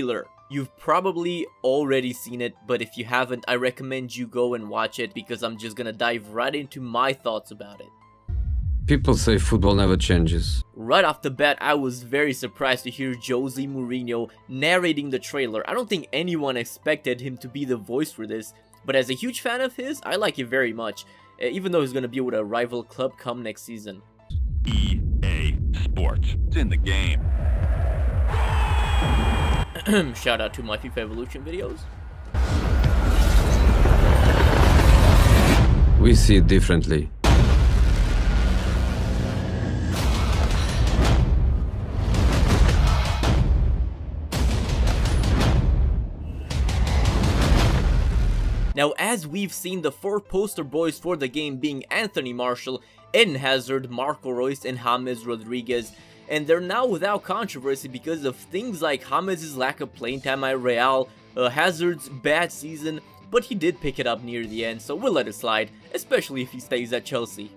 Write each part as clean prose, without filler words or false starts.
trailer. You've probably already seen it, but if you haven't, I recommend you go and watch it because I'm just gonna dive right into my thoughts about it. People say football never changes. Right off the bat, I was very surprised to hear Jose Mourinho narrating the trailer. I don't think anyone expected him to be the voice for this, but as a huge fan of his, I like it very much, even though he's gonna be with a rival club come next season. EA Sports. It's in the game. Shout out to my FIFA Evolution videos. We see it differently. Now, as we've seen, the 4 poster boys for the game being Anthony Martial, Eden Hazard, Marco Reus, and James Rodriguez, and they're now without controversy because of things like James' lack of playing time at Real, Hazard's bad season, but he did pick it up near the end, so we'll let it slide, especially if he stays at Chelsea.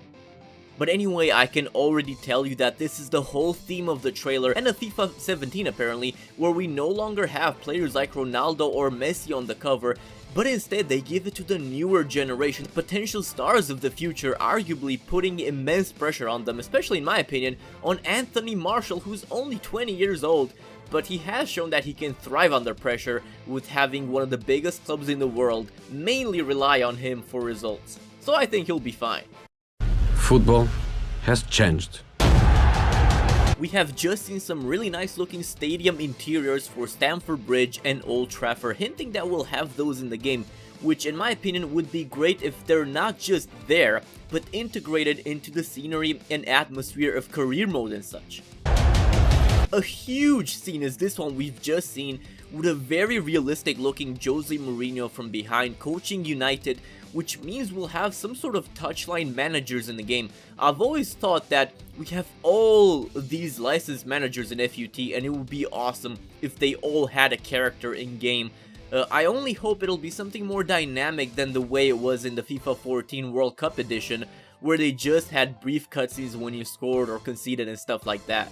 But anyway, I can already tell you that this is the whole theme of the trailer and of FIFA 17 apparently, where we no longer have players like Ronaldo or Messi on the cover, but instead they give it to the newer generation, potential stars of the future, arguably putting immense pressure on them, especially in my opinion, on Anthony Martial, who's only 20 years old, but he has shown that he can thrive under pressure, with having one of the biggest clubs in the world mainly rely on him for results. So I think he'll be fine. Football has changed. We have just seen some really nice looking stadium interiors for Stamford Bridge and Old Trafford, hinting that we'll have those in the game, which in my opinion would be great if they're not just there, but integrated into the scenery and atmosphere of career mode and such. A huge scene is this one we've just seen, with a very realistic looking Jose Mourinho from behind coaching United, which means we'll have some sort of touchline managers in the game. I've always thought that we have all these licensed managers in FUT, and it would be awesome if they all had a character in game. I only hope it'll be something more dynamic than the way it was in the FIFA 14 World Cup edition, where they just had brief cutscenes when you scored or conceded and stuff like that.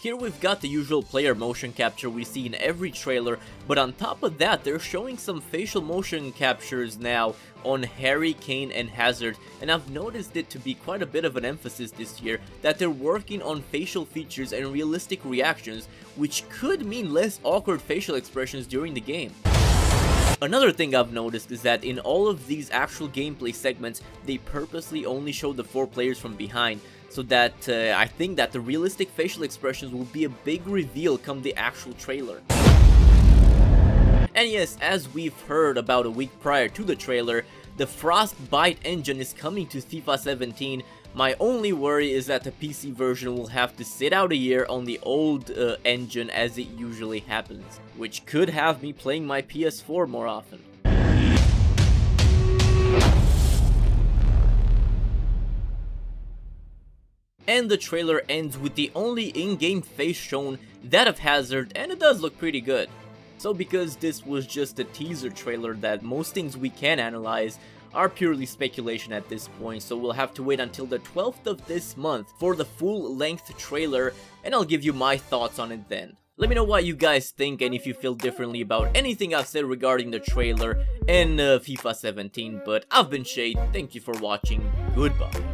Here we've got the usual player motion capture we see in every trailer, but on top of that they're showing some facial motion captures now on Harry Kane and Hazard, and I've noticed it to be quite a bit of an emphasis this year that they're working on facial features and realistic reactions, which could mean less awkward facial expressions during the game. Another thing I've noticed is that in all of these actual gameplay segments, they purposely only show the 4 players from behind, so that I think that the realistic facial expressions will be a big reveal come the actual trailer. And yes, as we've heard about a week prior to the trailer, the Frostbite engine is coming to FIFA 17. My only worry is that the PC version will have to sit out a year on the old engine as it usually happens, which could have me playing my PS4 more often. And the trailer ends with the only in-game face shown, that of Hazard, and it does look pretty good. So because this was just a teaser trailer, that most things we can analyze are purely speculation at this point, so we'll have to wait until the 12th of this month for the full-length trailer, and I'll give you my thoughts on it then. Let me know what you guys think and if you feel differently about anything I've said regarding the trailer and FIFA 17, but I've been Shade, thank you for watching, goodbye.